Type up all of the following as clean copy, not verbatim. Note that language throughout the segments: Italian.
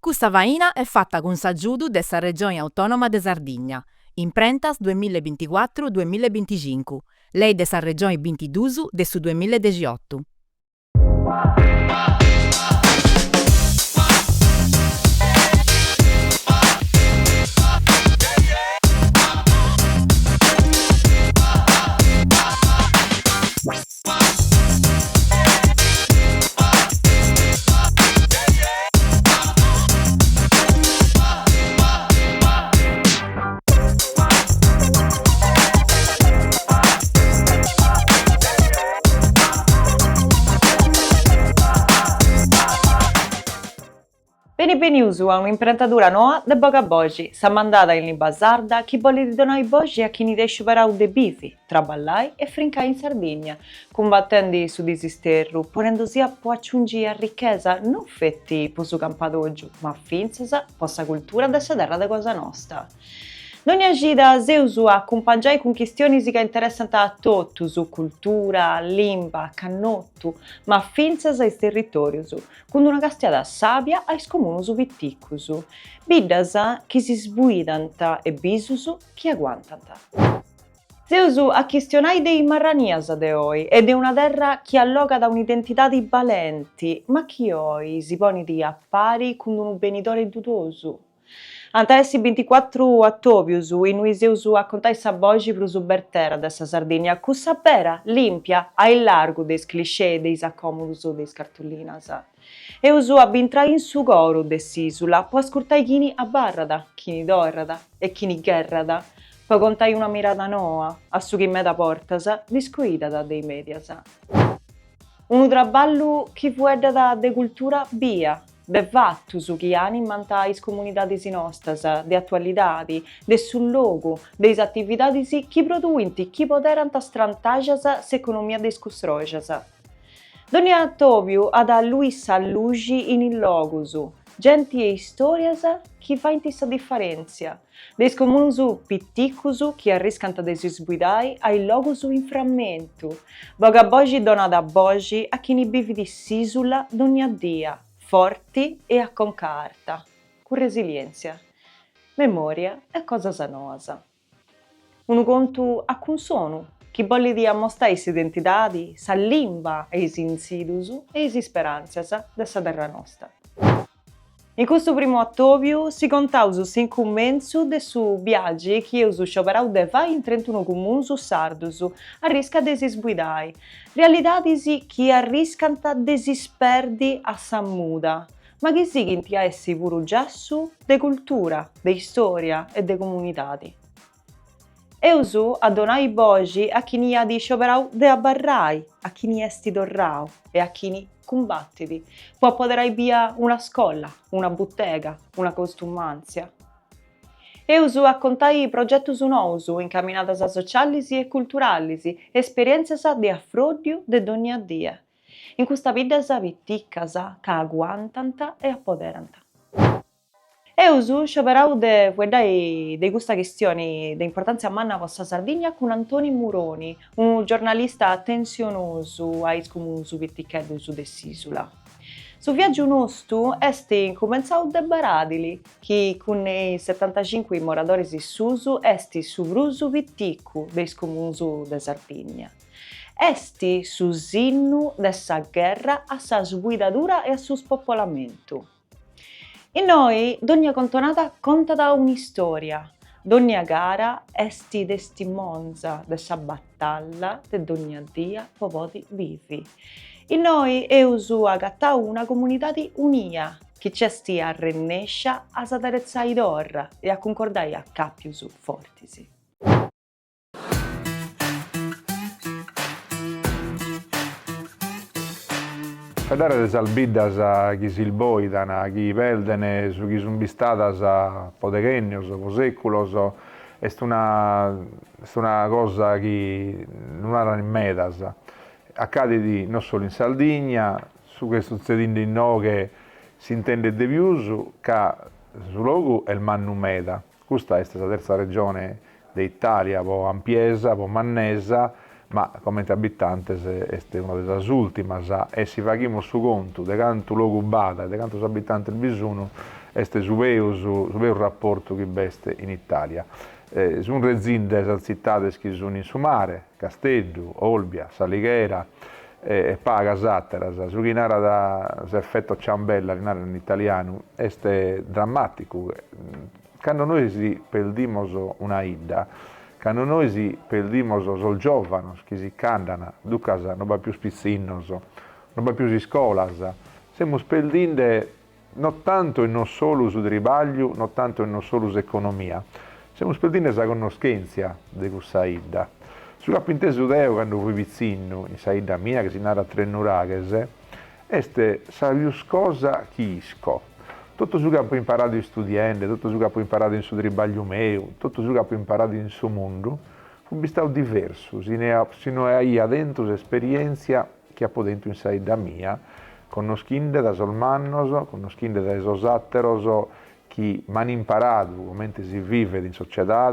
Questa vaina è fatta con s'aggiudu dessa regione autonoma de Sardigna, in prentas 2024-2025, lei dessa regione 22 de su 2018. Benvenuti a un'imprentatura nuova de Boga Bogi, sa mandata in lingua sarda chi vuole di donare bogi a chi ne deixa parare de bifi, traballai e frincai in Sardegna, combattendo su disisterru, ponendosi a può aggiungere ricchezza non fetti per su campadoggio, ma finza per sa cultura dessa terra de cosa nostra. Non agida seusu a accompagnare con questioni che interessano a tutti, su cultura, lingua, cannottu, ma finza ai territori, con una castiata sabbia ai scomuni su vitticusu, biddas che si sbuidanta e bisusu che agguantanta. Seusu a questionare dei marranias de oi e di una terra che alloga da un'identità di valenti, ma che oi si pone di appari con un benitore dudoso. Antaessi 24 ottobius, in cui seusu a contare sa bogi pro su bertera dessa Sardigna, cu sa bera, limpia, a il largo des cliché e des accomodus des cartollinas. Eusu a bintrai in su coro dess'isula, po ascoltai chini a barrada, chini dorrada e chini gherrada, po contai una mirata noa, a su chi meda portas, discoida da dei medias. Un traballu chi fueddata de cultura via, de fattu su chi animanta is comunidades nostras, de attualidadi, de sul logu, de is attividades chi produinti, chi poderant strantajas s'economia des custrojas. Doni a Tobiu ad a Luisa Luigi in il logusu, genti e storias chi fainti sa differenzia, des comunusu pitticusu chi arriscant de sisbuidai ai logusu in frammentu, boga bogi dona da bogi a chi ni bivi di sisula d'ogni dia, forti e a concarta, con resilienza, memoria e cosa sanosa. Un conto a consonu, chi bolli di ammostrare is identitadi, sa limba e is insidusu e is speranzas dessa terra nostra. In questo primo ottobiu si contausu s'incummenzu de su viaggi chi eusu scioperau de vai in 31 comunus sardusu, a risca de sisbuidai, realidadisi chi arriscanta de sisperdi a sa muda, ma chi sighint a essi puru giassu de cultura, de storia e de comunitadi. Eusu a donai bogi a chi ni ha di scioperau de abbarrai, a chi ni esti dorrau e a chi ni combattiti. Può poter via una scolla, una bottega, una costumanzia. Eusu a contai progettus nousu, incamminatas a socialisi e culturalisi, esperienzias de affrodiu de ogni dia. In questa vidas vitticcas ca aguantant e appoderant. Eusu scioperau de fueddai de questa questione de importanza manna vostra Sardigna con Antoni Muroni, un giornalista attenzionoso ai comunusu vitticheddus de s'isula. Su viaggio nostru est incumenzau de Baradili, chi con i 75 moradores issusu est su brusu vitticu de comunusu de Sardigna. Est su sinnu dessa guerra a sa sguidadura e a su spopolamentu. E noi, d'ogni contonata contata un'istoria, d'ogni gara esti testimonza dessa battaglia de d'ogni dia popoti vivi. E noi eusu agattau una comunità unia, che c'esti a rennescia a saterezzai d'orra e a concordai a cappius fortisi. Fedare de salbiddas chi si ilboidan, chi perdene su chi sun bistadas po decennios, po seculos, est una cosa chi non ara in medas. Accadit non solo in Sardegna, su che succedendo in no che si intende de pius, ca su logu è il mannu meda. Questa è la terza regione d'Italia, po ampiesa, po mannesa, ma come abitantes est una delle ultimas e si faghiamo su conto de canto logu bada, de cantos abitantes bisogno, este su veu rapporto che beste in Italia. Sono rezinde esercitate che sono in su mare, Casteddu, Olbia, Salighera, e paga satteras, su chi narra da effetto ciambella, narra in italiano, è drammatico. Quando noi si perdimos una idda, quando noi si perdimos sol giovanos che si candano, ducas non va più spizzinnos, non va più si scolas, siamo perdinde non tanto e non solo su tribaglio, non tanto e non solo su economia, siamo perdinde sa conoscenza di questa idda. Su capinteso deo, quando fui vicino, in saida mia, che si narra a Trennuraghes, este sa più cosa che isco. Tutto su che ho imparato in studiando, tutto su che ho imparato in su tribaglio meu, tutto su che ho imparato in su mondo, fu stato diverso, sino a io dentro esperienza che ho dentro in saida mia, conoscinde da solmannos, conoscinde da esosatteros, che mi hanno imparato come si vive in società,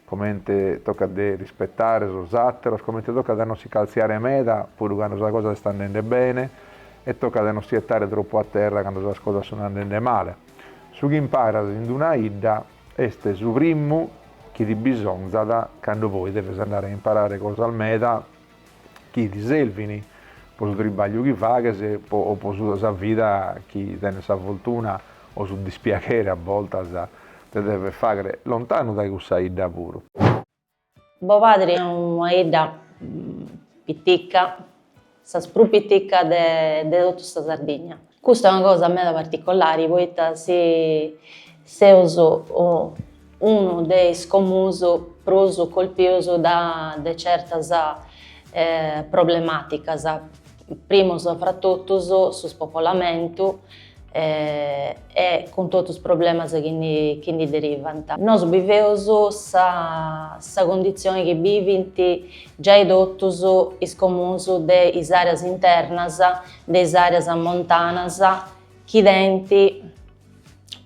come tocca di rispettare i zatteros, come tocca di non si calziare meta, pure quando la cosa sta andando bene, e tocca di non si stare troppo a terra quando la cosa sta andando male. Su chi impara in una idda, este su primo che di bisogna quando voi deve andare a imparare cosa al meta, chi ti selvini, poi su tribaglio chi fa, che se, o poi su sa vita chi tiene sa fortuna, o su dispiacere a volte, te deve fare lontano da questa idea pure. Mio padre è una idea pitticca, sa più pitticca di tutta questa Sardegna. Questa è una cosa a me da particolare, poiché se uso uno dei scomusi più colpiti da certe problematiche, prima soprattutto sul spopolamento, e con tutti i problemi che ne derivano. Noi viviamo questa condizione che vivono già i i comuni delle aree interne, delle aree montane, che hanno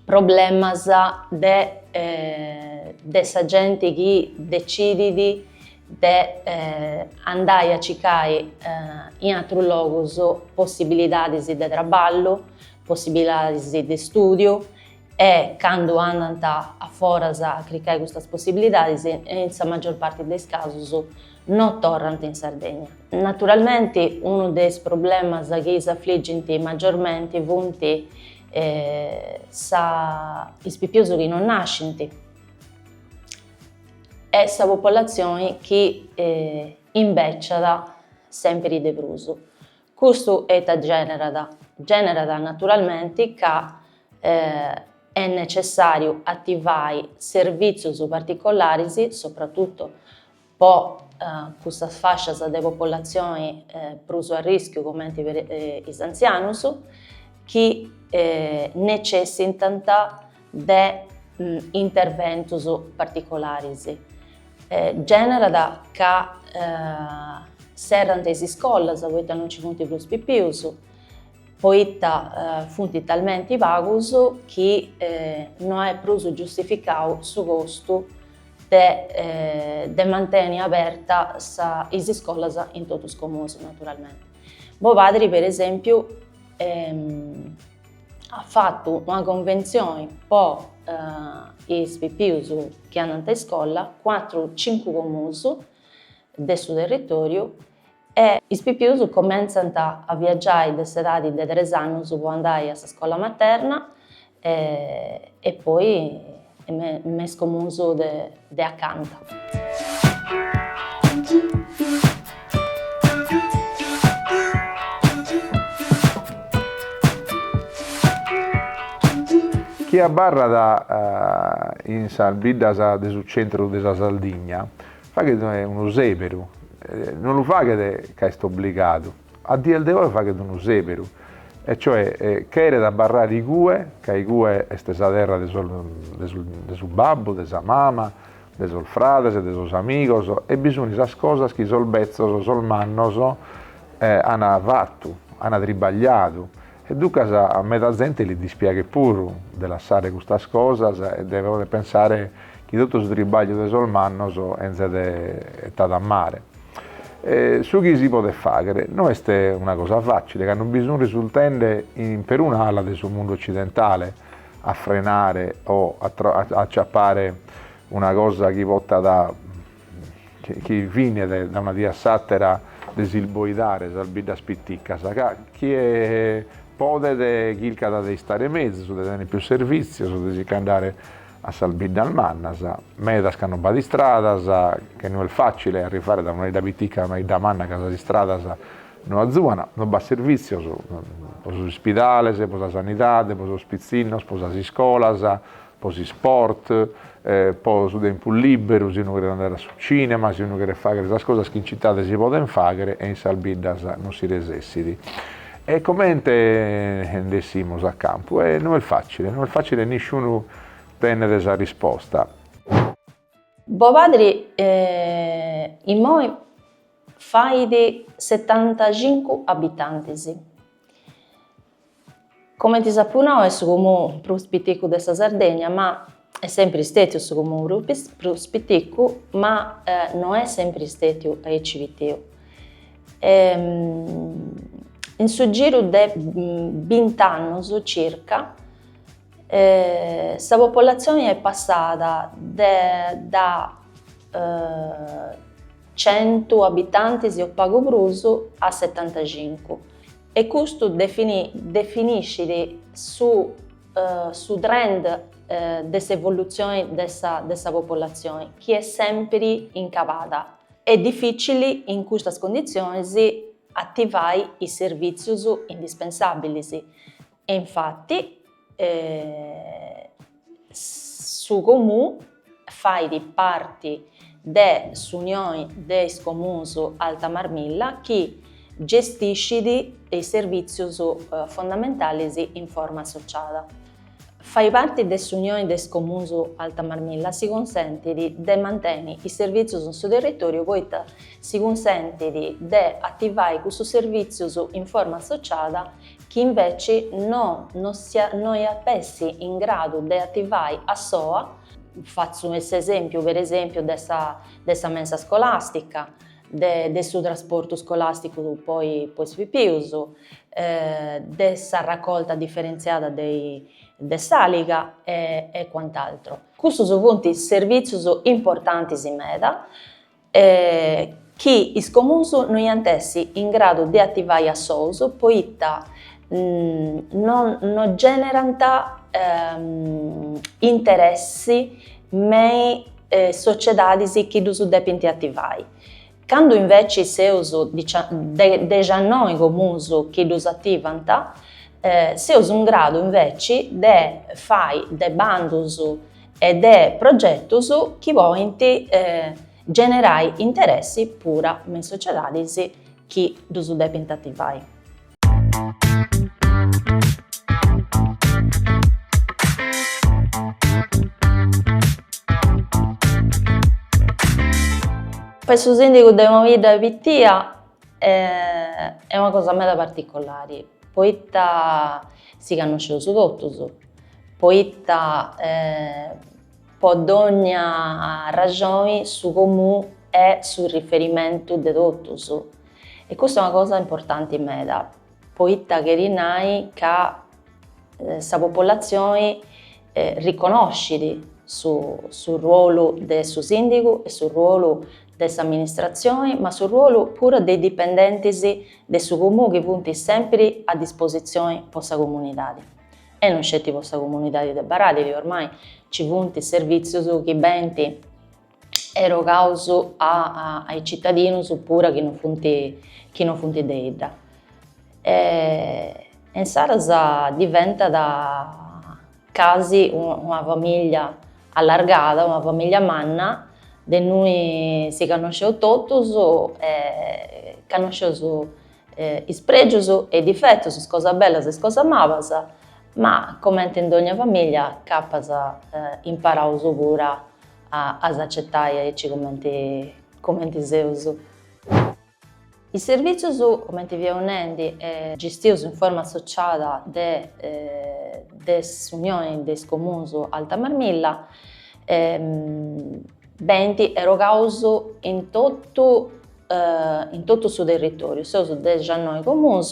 problemi della gente che decide di andare a cercare in altri luoghi possibilità di lavoro, possibilità di studio, e quando andano a fuori a cercare queste possibilità, in la maggior parte dei casi non tornano in Sardegna. Naturalmente uno dei problemi che si affliggono maggiormente sono i pipiusi che non nascono e la popolazione che invecchia sempre di più. Questo genera naturalmente che è necessario attivare servizi particolari, soprattutto per queste fasce di popolazione più a rischio, come gli anziani, che necessitano di interventi particolari. Genera che serrano le scuole, poiché non ci sono più pipius, poiché sono talmente vaghi che non è più giustificato il costo di mantenere aperta le scuole in tutti i comuni, naturalmente. Mio padre, per esempio, ha fatto una convenzione per i pipius che hanno a scuola, 4-5 comuni del suo territorio, e i pipius cominciano a viaggiare dall'età di 3 anni per andare alla scuola materna e poi nei comuni di accanto. Chi abbarra in Salbidda del centro della Sardegna fa che è uno zebero, non lo fa che è obbligato, a dire ora fa che è uno zebero, e cioè che era da barrare i gue, che i gue è stessa terra del suo babbo, della sua mamma, dei suoi frati, dei suoi amici, e bisogna queste cose che sul bezzo, sul manno, hanno fatto, hanno tribagliato. E dunque a metà gente li dispiace pure di lasciare queste cose e deve pensare che tutto il tribaglio del solmanno è stato a mare. Su chi si può fare? Non è una cosa facile, che non bisogna risultare per un'ala del suo mondo occidentale, a frenare o a acciappare una cosa che viene da una diassattera desilboidare, salbida spitticca, chi è podere chilca da stare mezzo, su dei più servizi, su dei andare a salbida al manna, medas che non va di strada, che non è facile arrivare da una bitica a una manna casa di strada, non azzuana, non va servizio, su ospedale, poi la sanità, poi ospizzino, poi la scuola, poi sport, poi su tempo libero, se uno vuole andare sul cinema, se uno vuole fare queste cose che in città si possono fare e in salbida non si resessidi. E come andessimo a campo? Non è facile, nessuno tiene questa risposta. Bo padre, in noi fai di 75 abitanti. Come ti sappiamo, è su comune più spittico della Sardegna, ma è sempre stato su comune più spittico, ma non è sempre stato a Civiteo. In su giro di 20 anni circa, la popolazione è passata da 100 abitanti o poco bruso a 75 e questo definisce su trend dell'evoluzione della popolazione che è sempre incavata. È difficile in queste condizioni attivare i servizi indispensabili e infatti su comune fai parte dell'Unione dei Comuni Alta Marmilla che gestisce i servizi fondamentali in forma associata. Fai parte dell'Unione dei Comuni Alta Marmilla si consente di mantenere i servizi sul territorio, poi si consente di attivare questo servizio in forma associata che invece non è pessi in grado di attivare a SOA. Faccio un esempio, per esempio, della mensa scolastica, del suo trasporto scolastico poi spipiuso, della raccolta differenziata dei saliga e quant'altro. Questi sono punti servizi importanti in meda che i comuni non sono in grado di attivare a SOS, poiché non generano interessi nei società che devono attivare. Quando invece si usa 19 comuni che lo attivano, si usa un grado invece di fare dei bandi e dei progetti che vogliono generare interessi pure nei società che lo devono attivare. Penso il sindaco di Movida Vittia è una cosa meda particolare, poiché si conosce su tutti, poiché per ogni ragione su comune è sul riferimento di tutti. E questa è una cosa importante in meda, poiché che rinai che la popolazione riconosce sul ruolo del suo sindaco e sul ruolo dell'amministrazione, ma sul ruolo pure dei dipendenti del suo comune che sono sempre a disposizione per la comunità. E non c'è per la comunità di Baradili, ormai ci sono servizi che vengono erogati ai cittadini oppure che non fanno deida. In Sarasa diventa da casi una famiglia allargata, una famiglia manna, di noi si conosce tutti, conosce i spregi e i difetti, le cose belle e le cose malas, ma come in ogni famiglia capita imparare pure a accettare come si usa. I servizi, come ti viene gestiti in forma associata dell'Unione dei Comuni Alta Marmilla, vengono erogati in tutto il suo territorio, sono 19 comuni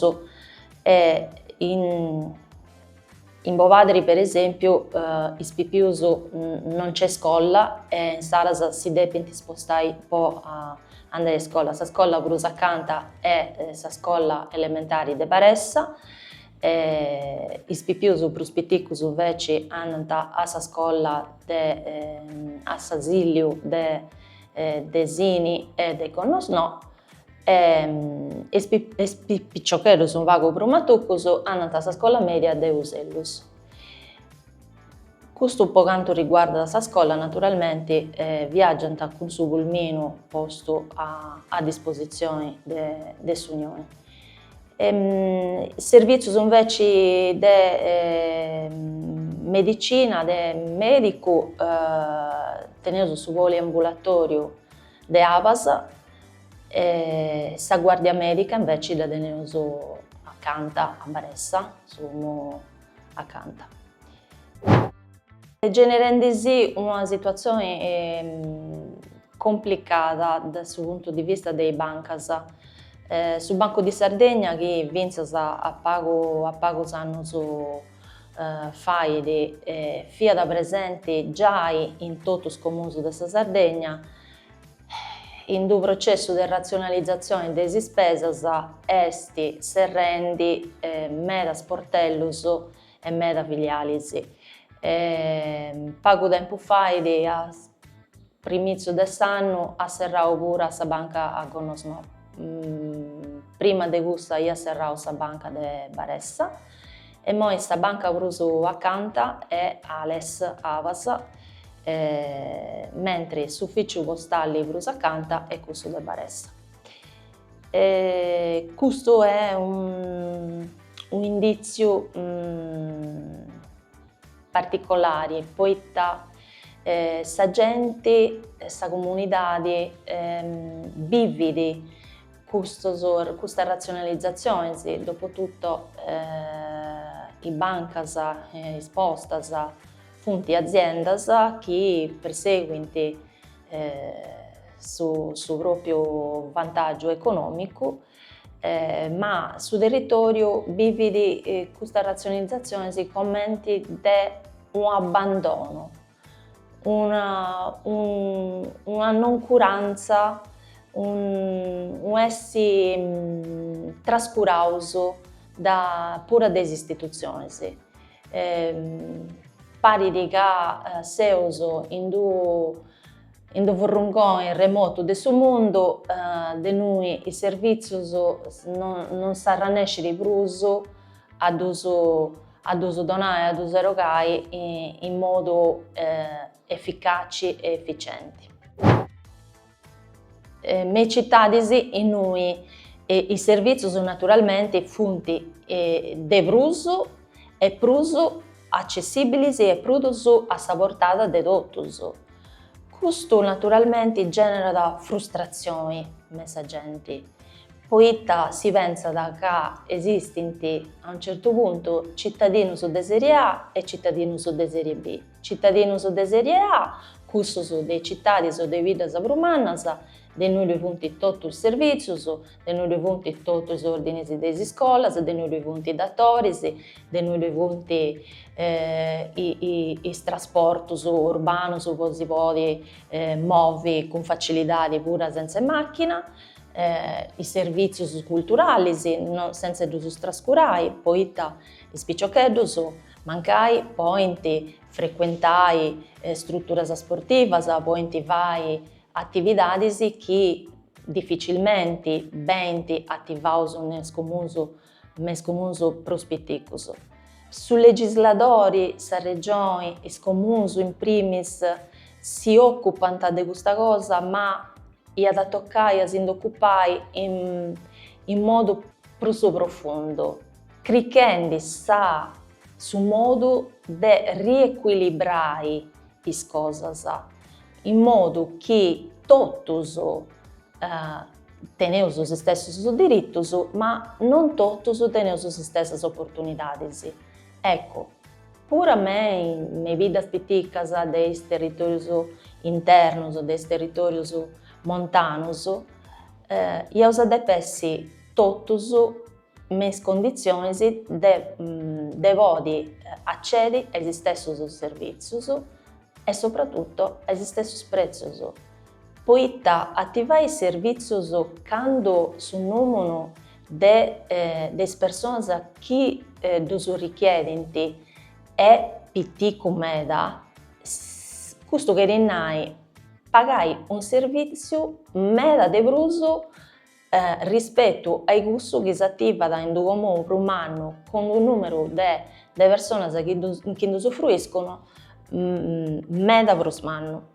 In Bovadri, per esempio, in Spipiuso non c'è scuola e in Sarasa si deve spostare un po' a andare a scuola. La scuola Brusa Acanta è la scuola elementare di Baressa. In Spipiuso, per Spiticus, invece, hanno a scuola a Sasilio de Sini e de Connosno. E picciocheros sono vago promatucus hanno a scuola media de Usellus. Questo per quanto riguarda la scuola, naturalmente viaggiano con su pulmino posto a disposizione dell'Unione. Servizi invece di medicina, di medico, tenuto su volo ambulatorio di Avas. Sa guardia medica invece da tenuto accanto a Baressa, sono accanto. Generandisi una situazione complicata dal punto di vista dei bancas. Sul Banco di Sardegna che vinse a pago anni fa, fia da presente già in tutti i comuni della Sardegna, in un processo di razionalizzazione delle spese, esti, serrendi, meda sportellus e meda filialis. Poco tempo fa, all'inizio dell'anno, ha serrato pure la banca a Conosno. Prima di questo, ha serrato la banca di Baressa e poi questa banca bruso accanto è Ales Avas, mentre l'ufficio postale bruso accanto è questo di Baressa. Questo è un indizio particolare, poiché la gente, la comunità vive di questa razionalizzazione. Dopotutto i bancas espostas fonti aziendas che perseguono su proprio vantaggio economico, ma sul territorio vive di questa razionalizzazione si commenti di un abbandono, una noncuranza, un essere trascurato da pura delle istituzioni. Pare di che seuso in due vorrungone remoto del suo mondo, di noi i servizi non saranno essere bruso ad uso donare, ad uso erogare in modo efficaci e efficienti. Nei cittadini in noi i servizi sono naturalmente fonti di bruso e pruso accessibili e pruso a sa portata di tutti. Questo naturalmente genera frustrazioni nella gente, poiché si pensa che esistono a un certo punto cittadini di serie A e cittadini di serie B. Cittadini di serie A, questi sono dei cittadini di vita sovrumana, di noi punti tutti i servizi, di noi punti tutti gli ordini di scuola, di noi punti datori, di noi punti i trasporti urbani, poi si può muovere con facilità pure senza macchina, i servizi culturali senza trascurare, poi i spicciocchetti mancai, poi frequentai strutture sportive, poi vai attività che difficilmente vengono attivate nel comune prospettico. Su legislatori, la regione, i comuni in primis si occupano di questa cosa, ma da toccare, a si occupare in modo più profondo, criticando su modo di riequilibrare le cose, in modo che tutti teniamo gli stessi diritti, ma non tutti teniamo le stesse opportunità. Ecco, pure a me, nelle vite piccole dei territori interni, dei territori montani, io devo essere tutti mais condições de pode accedere agli stessi servizi e soprattutto agli stessi prezzi. Poiché attivare i servizi quando sul numero delle persone che lo richiedono è più come questo che rinai pagare un servizio meda de bruso rispetto ai gusti che si attiva in un comune per un anno con un numero di persone che usufruiscono meda per un anno.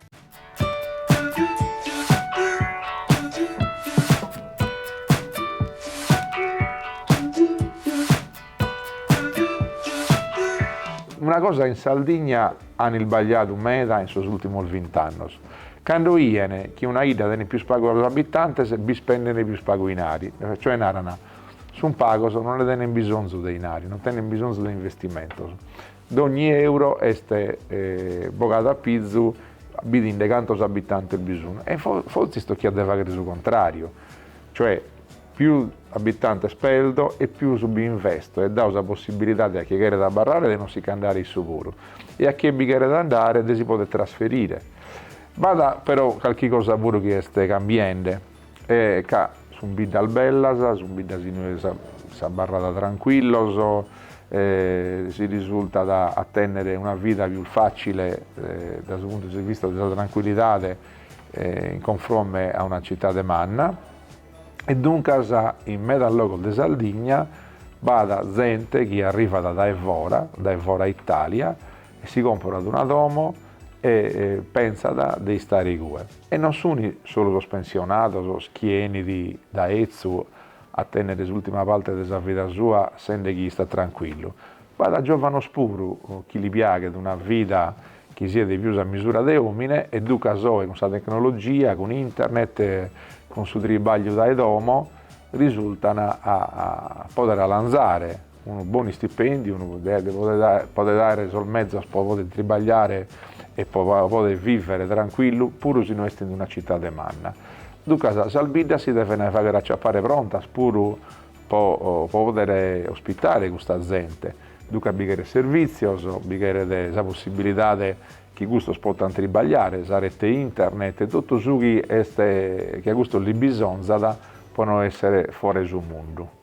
Una cosa in Sardegna hanno sbagliato meda in questi ultimi 20 anni. Quando iene che una ida tiene più spago agli abitanti, vi spendono più spago in ari. Cioè narana, su un pago non ne tenen bisogno dei nari, non tenen bisogno di investimento. D'ogni euro è bogato a pizzu, bidinde quantos abitanti il bisogno. E forse sto chi deve fare il contrario. Cioè, più abitanti speldo e più subi investo e dà la possibilità a chi vuole da barrare di non si andare sicuro e a chi vuole da andare si può trasferire. Vada però qualche cosa pure che sta cambiando e che su un bidda al bella, su un bidda si barrata tranquillo, si risulta da attendere una vita più facile dal punto di vista della tranquillità in confronto a una città di Manna. E dunque in mezzo al luogo di Sardegna vada gente che arriva da Evora Italia, e si compra una domo e pensa di stare qui. E non sono solo lo spensionato, lo schieni da Ezzu a tenere l'ultima parte della vita sua, sente che sta tranquillo. Vada giovane spuro, chi gli piace di una vita che sia di più a misura di uomini, e dunque con questa tecnologia, con internet, con il suo tribaglio da domo, risultano a poter lanciare un buon stipendio, poter dare sul mezzo per poter tribagliare e poter vivere tranquillo, pure se non è in una città di Manna. Dunque la Salbida si deve fare acciappare pronta, pure per poter ospitare questa gente. Dunque abbiamo servizi, abbiamo la possibilità che questo si può tribagliare, la rete internet e tutto ciò che a questo li bisogna può essere fuori sul mondo.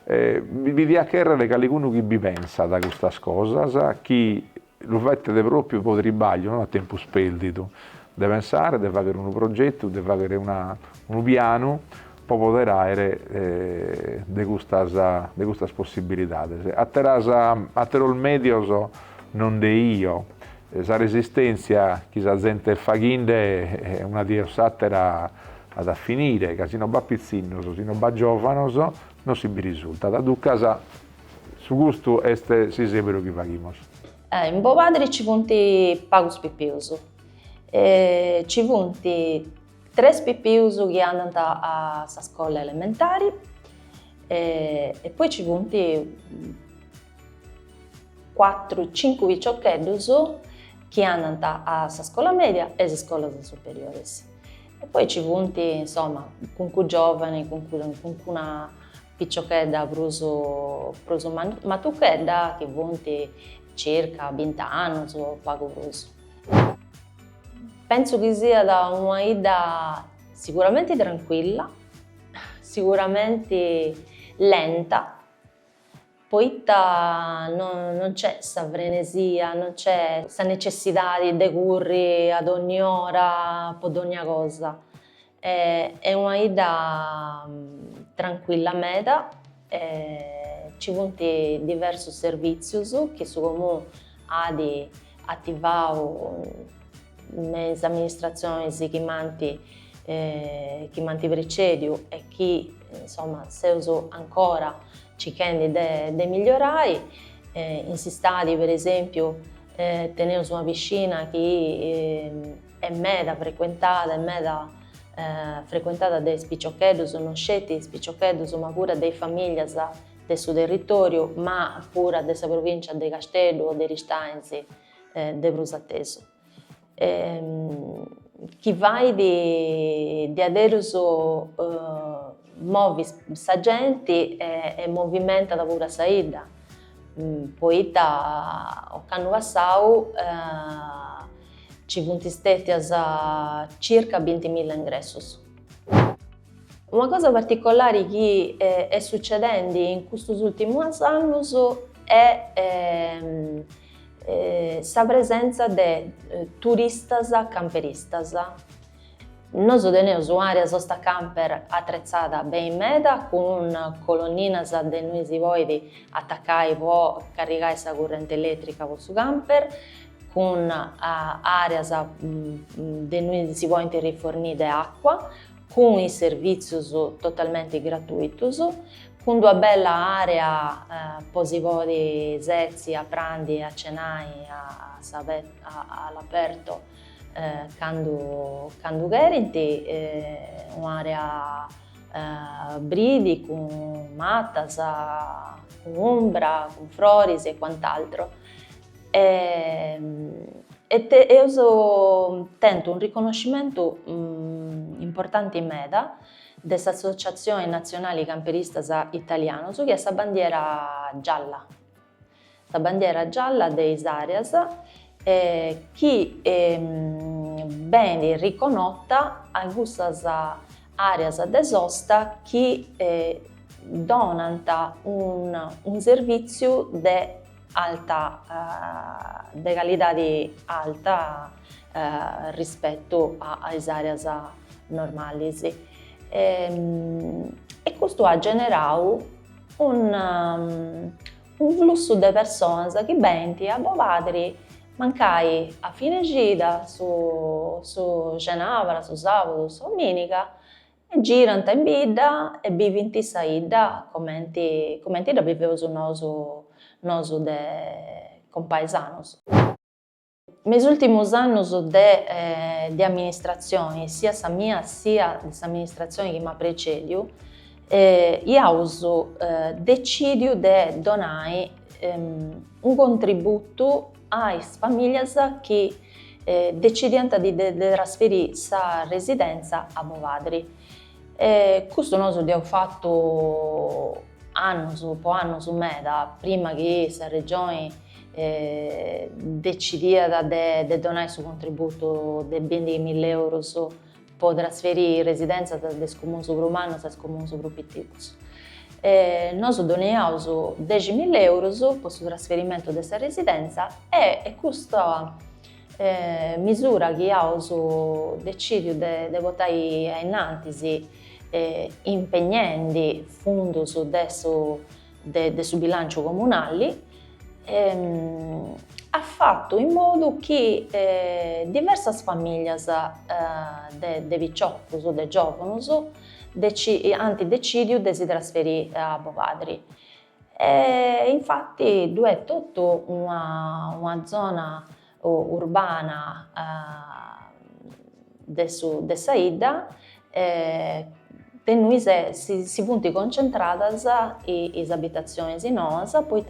Vi chiacchierare che qualcuno che vi pensa da questa cosa, che lo fate proprio per tribaglio, non a tempo sperdito, deve pensare, deve avere un progetto, deve avere un piano per poter avere di queste possibilità. Atterò il medio non de io. La resistenza che la gente fa è una diosattera ad finire, che se non va pizzino, se non va giovane, non si risulta. Da due casa, su gusto, si sembra che paghiamo. In Bovadri ci punti pagus pipiuso. Ci punti 3 pipiuso che andano a scuola elementari e poi ci punti 4-5 viciocchettos che andano a scuola media e a scuola superiore. E poi ci punti, insomma, con cui giovani, con una picciochedda bruso matuchedda che punti circa 20 anni o poco bruso. Penso che sia da una ida sicuramente tranquilla, sicuramente lenta, poiché non c'è questa frenesia, non c'è questa necessità di correre ad ogni ora per ogni cosa. È una ida tranquilla meta, ci sono diversi servizi che su comune ha di attivare nelle amministrazioni che manti precedio e che insomma se uso ancora ci chiede di migliorare. In Sistadi per esempio teniamo una piscina che è meda frequentata, frequentata dai spicciocchetti, non scetti spicciocchetti ma pure delle famiglie del suo territorio, ma pure della provincia di Castello o di Ristainzi di Brusatteso. Chi vai di adesso muove sa gente e movimenta da pure saída. Poi o anno passato ci sono stati circa 20.000 ingressi. Una cosa particolare che è succedendo in questi ultimi anni è la presenza di turisti camperistas. Noi abbiamo un'area sosta camper attrezzata ben meda con colonnine di noi si vuole attaccare per caricare la corrente elettrica con il camper, con aree di noi si vuole rifornire acqua, con i servizi totalmente gratuiti, con una bella area per si vuole sezzi a prandi, a cenare, all'aperto. Quando gerenti, un'area bridi con mattas, con ombra, con floris e quant'altro. Io tento un riconoscimento importante in MEDA dell'Associazione Nazionale Camperistas Italianos, che è la bandiera gialla. La bandiera gialla dei Arias, che viene riconosciuta a queste aree di sosta che donano un servizio di qualità alta rispetto alle aree normali. E questo ha generato un flusso di persone che vengono a Bovadri mancai a fine gita su cenavra, su sabato, su domenica e girano in bida e vivono in saida come la viviamo noi compaesanos. Negli ultimi anni di amministrazione, sia la mia sia l'amministrazione che mi ha preceduto, io ho deciso di donare un contributo alle famiglie che decidono di trasferire la residenza a Bovadri. Questo noi abbiamo fatto anno su MEDA, prima che la regione decideva di donare il suo contributo di 20.000 euro per trasferire residenza dal comune romano al comune piccolo. Noi doniamo 10.000 euro per il trasferimento della residenza e questa misura che ho deciso di votare innanzi impegnando fondi del bilancio comunale ha fatto in modo che diverse famiglie di piccoli o di giovani hanno deciso di si trasferire a Bovadri. Infatti è tutta una zona urbana di Saida e noi si punti concentrate in abitazioni nuove, poi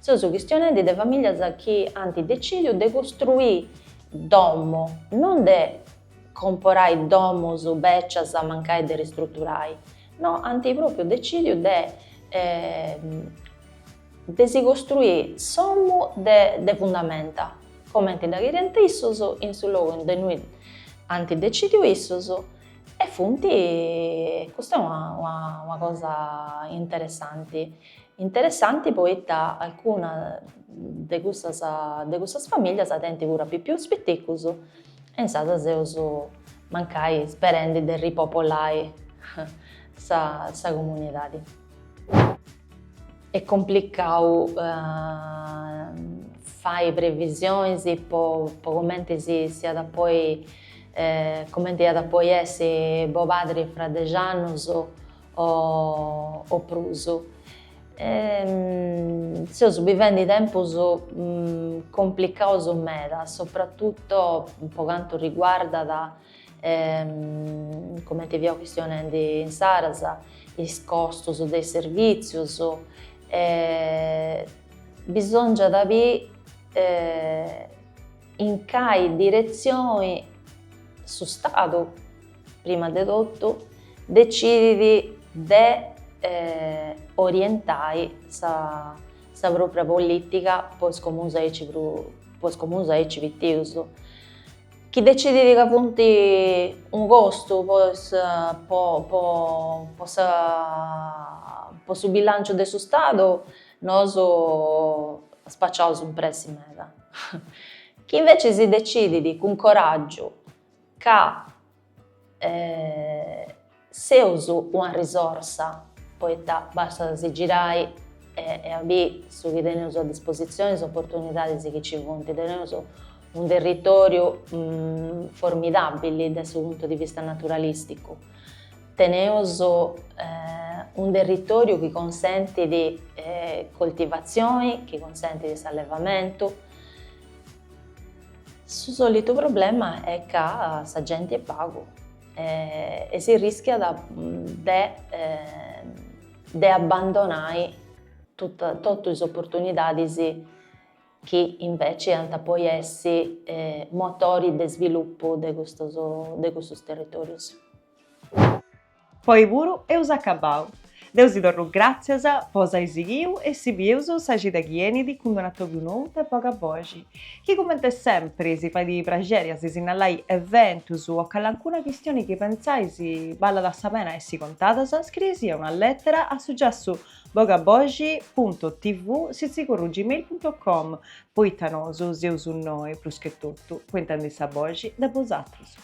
sono questioni di famiglie che hanno deciso di costruire domo, non di comprare domo su beccias a mancare di ristrutturare, no, hanno proprio deciso di si costruire sommo di fondamenta, come da chiarientissoso in sul luogo dove noi hanno deciso issoso. E funti, questa è una cosa interessante. Interessante poi alcune di queste famiglie hanno pure più spettacoli e in sada seuso mancai sperando di ripopolare questa comunità. È complicato fare previsioni per come sia da poi poi essere Bovadri fra 10 anni o pruso. Stiamo vivendo tempi complicati meda, soprattutto per quanto riguarda come ti vi ho questione in Sarasa, i costi dei servizi, bisogna avere in che direzione su Stato, prima di tutto, decidi de orientai sa propria politica post-comusa e civitiusu. Chi decide di appunti un costo po su bilancio del suo Stato, noi spacciamo un prezzo mega. Chi invece si decide con coraggio che se uso una risorsa, poi basta si girare e avere su che teniamo a disposizione le opportunità che ci vogliono, teniamo un territorio formidabile dal punto di vista naturalistico. Teniamo un territorio che consente di coltivazioni, che consente di allevamento. Il solito problema è che la gente è pago e si rischia di abbandonare tutte le opportunità che invece hanno poi essere motori di sviluppo di questi territori. Poi pure e us acabau. Deus vi dorru grazias posa esigiu e si biusu s'agida ghienidi cum donato più nou de poca bogi. Chi commenta sempre si fa di prageria si sinallai eventus o calancuna questione che pensai si valla da sapena e si contatas, scrisi una lettera a suggessu bogabogi.tv@gmail.com. Poitanosu siusu noi plus che tutto, quintandi sa bogi da vosatrus.